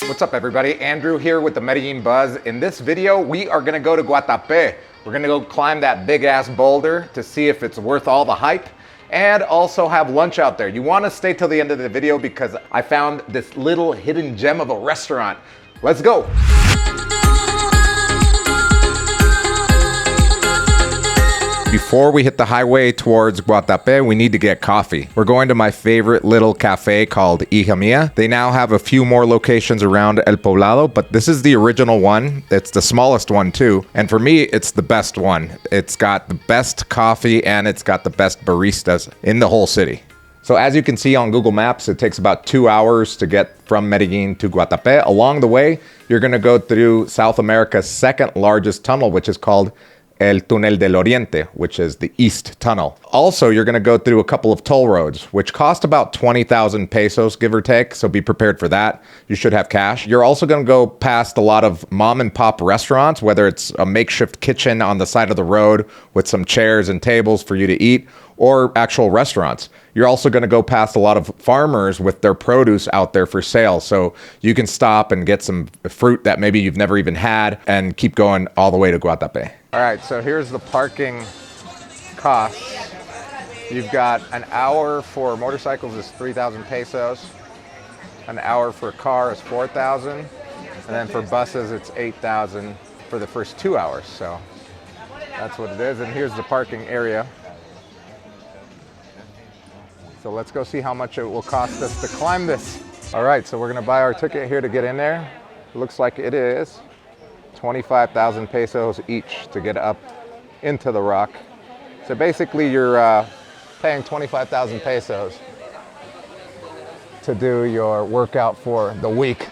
What's up everybody? Andrew here with the Medellin Buzz. In this video, we are gonna go to Guatape. We're gonna go climb that big ass boulder to see if it's worth all the hype and also have lunch out there. You wanna stay till the end of the video because I found this little hidden gem of a restaurant. Let's go. Before we hit the highway towards Guatape, we need to get coffee. We're going to my favorite little cafe called Hija Mia. They now have a few more locations around El Poblado, but this is the original one. It's the smallest one too. And for me, it's the best one. It's got the best coffee and it's got the best baristas in the whole city. So as you can see on Google Maps, it takes about 2 hours to get from Medellin to Guatape. Along the way, you're gonna go through South America's second largest tunnel, which is called El Túnel del Oriente, which is the East Tunnel. Also, you're gonna go through a couple of toll roads, which cost about 20,000 pesos, give or take, so be prepared for that. You should have cash. You're also gonna go past a lot of mom and pop restaurants, whether it's a makeshift kitchen on the side of the road with some chairs and tables for you to eat, or actual restaurants. You're also gonna go past a lot of farmers with their produce out there for sale, so you can stop and get some fruit that maybe you've never even had and keep going all the way to Guatape. All right, so here's the parking costs. You've got an hour for motorcycles is 3,000 pesos. An hour for a car is 4,000. And then for buses, it's 8,000 for the first 2 hours. So that's what it is. And here's the parking area. So let's go see how much it will cost us to climb this. All right, so we're gonna buy our ticket here to get in there. It looks like it is 25,000 pesos each to get up into the rock. So basically you're paying 25,000 pesos to do your workout for the week.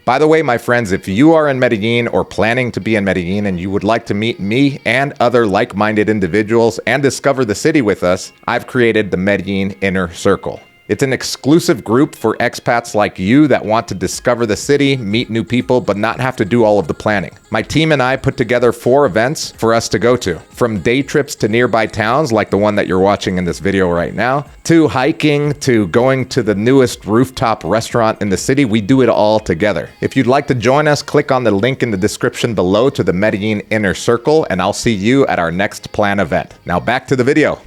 By the way, my friends, if you are in Medellin or planning to be in Medellin and you would like to meet me and other like-minded individuals and discover the city with us, I've created the Medellin Inner Circle. It's an exclusive group for expats like you that want to discover the city, meet new people, but not have to do all of the planning. My team and I put together 4 events for us to go to. From day trips to nearby towns, like the one that you're watching in this video right now, to hiking, to going to the newest rooftop restaurant in the city, we do it all together. If you'd like to join us, click on the link in the description below to the Medellin Inner Circle, and I'll see you at our next planned event. Now back to the video.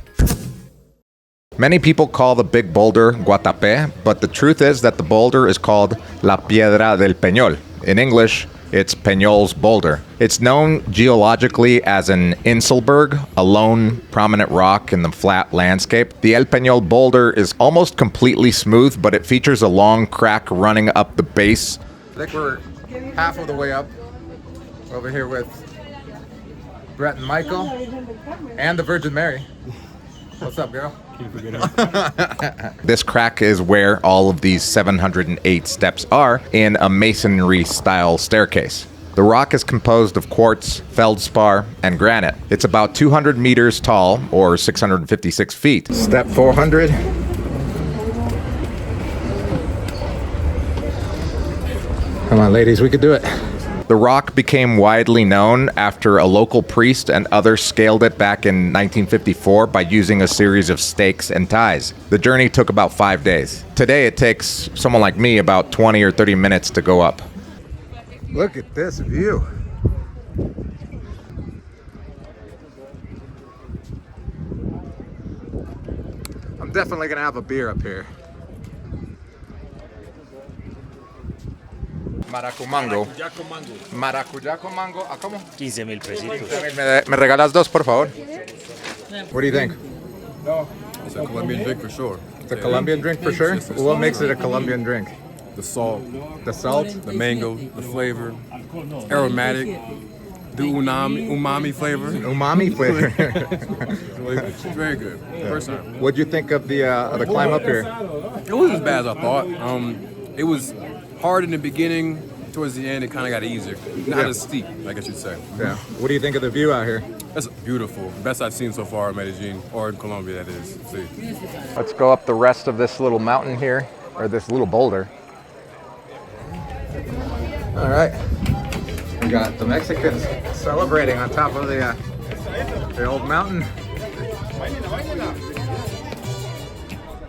Many people call the big boulder Guatape, but the truth is that the boulder is called La Piedra del Peñol. In English, it's Peñol's boulder. It's known geologically as an Inselberg, a lone prominent rock in the flat landscape. The El Peñol boulder is almost completely smooth, but it features a long crack running up the base. I think we're half of the way up over here with Brett and Michael and the Virgin Mary. What's up, girl? This crack is where all of these 708 steps are in a masonry style staircase. The rock is composed of quartz, feldspar, and granite. It's about 200 meters tall, or 656 feet. Step 400. Come on, ladies, we could do it. The rock became widely known after a local priest and others scaled it back in 1954 by using a series of stakes and ties. The journey took about 5 days. Today it takes someone like me about 20 or 30 minutes to go up. Look at this view. I'm definitely gonna have a beer up here. Maracumango. Maracuyá con mango. ¿A cómo? 15,000 pesitos. ¿Me regalas 2, por favor? What do you think? It's a Colombian drink for sure. It's a Colombian drink for sure? What makes it a Colombian drink? The salt, The salt? the mango, the flavor, aromatic, the umami flavor. Umami flavor. It's very good. First time. What'd you think of the climb up here? It wasn't as bad as I thought. It was hard in the beginning. Towards the end, it kind of got easier. Not as steep, I guess you'd say. Yeah. What do you think of the view out here? That's beautiful. Best I've seen so far in Medellin, or in Colombia, that is. See. Let's go up the rest of this little mountain here, or this little boulder. All right. We got the Mexicans celebrating on top of the old mountain.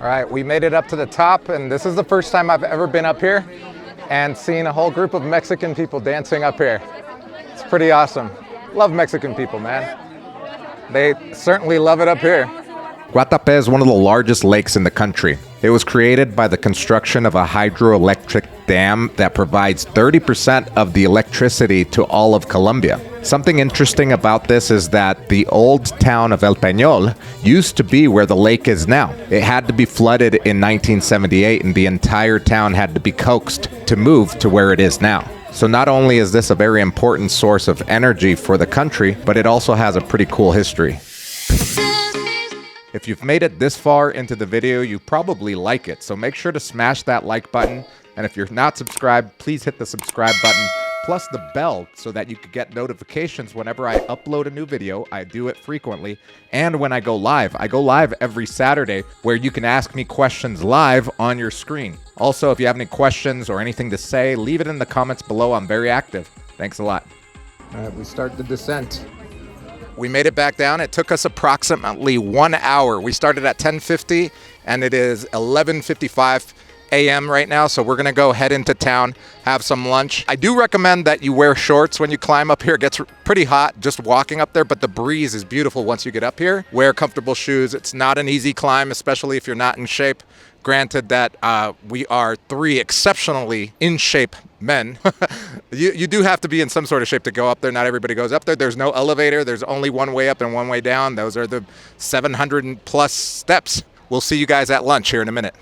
All All right, we made it up to the top, and this is the first time I've ever been up here and seen a whole group of Mexican people dancing up here. It's pretty awesome. Love Mexican people, man. They certainly love it up here. Guatape is one of the largest lakes in the country. It was created by the construction of a hydroelectric dam that provides 30% of the electricity to all of Colombia. Something interesting about this is that the old town of El Peñol used to be where the lake is now. It had to be flooded in 1978, and the entire town had to be coaxed to move to where it is now. So not only is this a very important source of energy for the country, but it also has a pretty cool history. If you've made it this far into the video, you probably like it. So make sure to smash that like button. And if you're not subscribed, please hit the subscribe button, plus the bell, so that you can get notifications whenever I upload a new video. I do it frequently. And when I go live every Saturday, where you can ask me questions live on your screen. Also, if you have any questions or anything to say, leave it in the comments below. I'm very active. Thanks a lot. All right, we start the descent. We made it back down. It took us approximately 1 hour. We started at 10:50 and it is 11:55 a.m. right now. So we're gonna go head into town, have some lunch. I do recommend that you wear shorts when you climb up here. It gets pretty hot just walking up there, but the breeze is beautiful once you get up here. Wear comfortable shoes. It's not an easy climb, especially if you're not in shape. Granted that we are 3 exceptionally in shape men. You do have to be in some sort of shape to go up there. Not everybody goes up there. There's no elevator. There's only one way up and one way down. Those are the 700 plus steps. We'll see you guys at lunch here in a minute.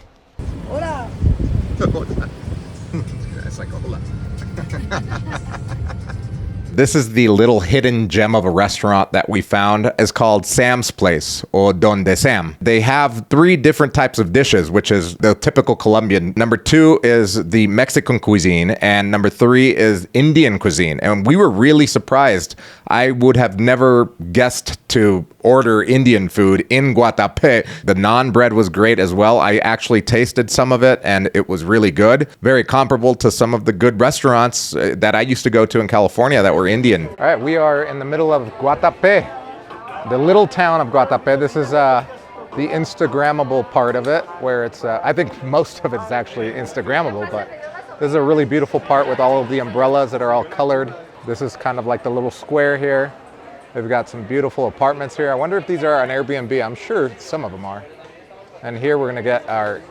Hola. It's like hola. This is the little hidden gem of a restaurant that we found. It's called Sam's Place, or Donde Sam. They have 3 different types of dishes, which is the typical Colombian. Number 2 is the Mexican cuisine, and number 3 is Indian cuisine. And we were really surprised. I would have never guessed to order Indian food in Guatape. The naan bread was great as well. I actually tasted some of it, and it was really good. Very comparable to some of the good restaurants that I used to go to in California that were Indian. All right, we are in the middle of Guatape, the little town of Guatape. This is the Instagrammable part of it, where it's, I think most of it's actually Instagrammable, but this is a really beautiful part with all of the umbrellas that are all colored. This is kind of like the little square here. They've got some beautiful apartments here. I wonder if these are on Airbnb. I'm sure some of them are. And here we're gonna get our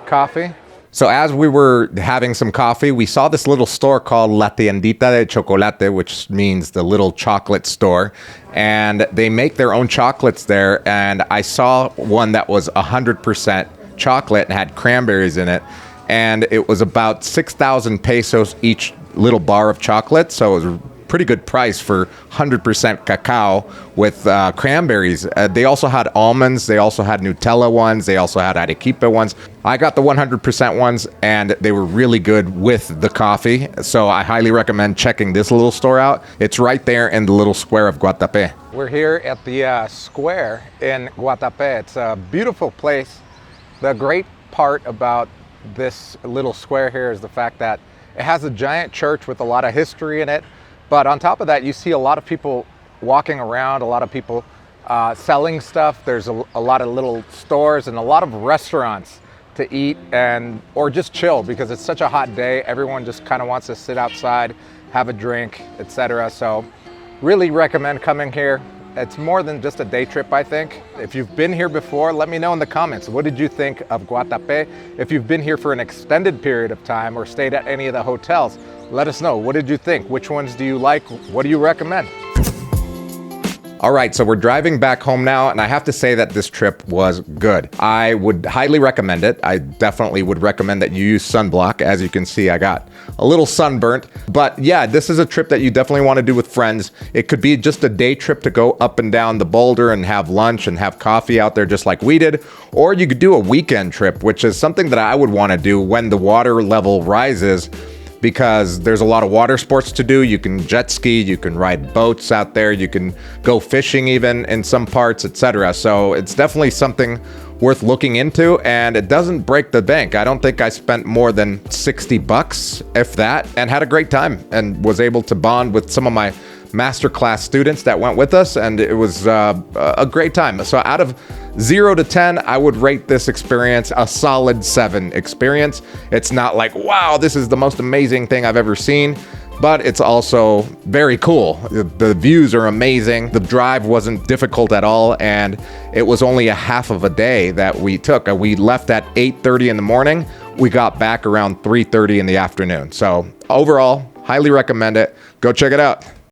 coffee. So as we were having some coffee, we saw this little store called La Tiendita de Chocolate, which means the little chocolate store. And they make their own chocolates there. And I saw one that was 100% chocolate and had cranberries in it. And it was about 6,000 pesos each little bar of chocolate. So it was pretty good price for 100% cacao with cranberries. They also had almonds. They also had Nutella ones. They also had Arequipa ones. I got the 100% ones, and they were really good with the coffee. So I highly recommend checking this little store out. It's right there in the little square of Guatape. We're here at the square in Guatape. It's a beautiful place. The great part about this little square here is the fact that it has a giant church with a lot of history in it. But on top of that, you see a lot of people walking around, a lot of people selling stuff. There's a lot of little stores and a lot of restaurants to eat or just chill, because it's such a hot day. Everyone just kind of wants to sit outside, have a drink, etc. So really recommend coming here. It's more than just a day trip, I think. If you've been here before, let me know in the comments. What did you think of Guatape? If you've been here for an extended period of time or stayed at any of the hotels, let us know. What did you think? Which ones do you like? What do you recommend? All right, so we're driving back home now, and I have to say that this trip was good. I would highly recommend it. I definitely would recommend that you use sunblock. As you can see, I got a little sunburnt. But yeah, this is a trip that you definitely want to do with friends. It could be just a day trip to go up and down the boulder and have lunch and have coffee out there just like we did. Or you could do a weekend trip, which is something that I would want to do when the water level rises, because there's a lot of water sports to do. You can jet ski, you can ride boats out there, you can go fishing even in some parts, etc. So it's definitely something worth looking into, and it doesn't break the bank. I don't think I spent more than $60, if that, and had a great time and was able to bond with some of my masterclass students that went with us, and it was a great time. So out of 0 to 10, I would rate this experience a solid 7 experience. It's not like, wow, this is the most amazing thing I've ever seen, but it's also very cool. The views are amazing. The drive wasn't difficult at all, and it was only a half of a day that we took. We left at 8:30 in the morning. We got back around 3:30 in the afternoon. So overall, highly recommend it. Go check it out.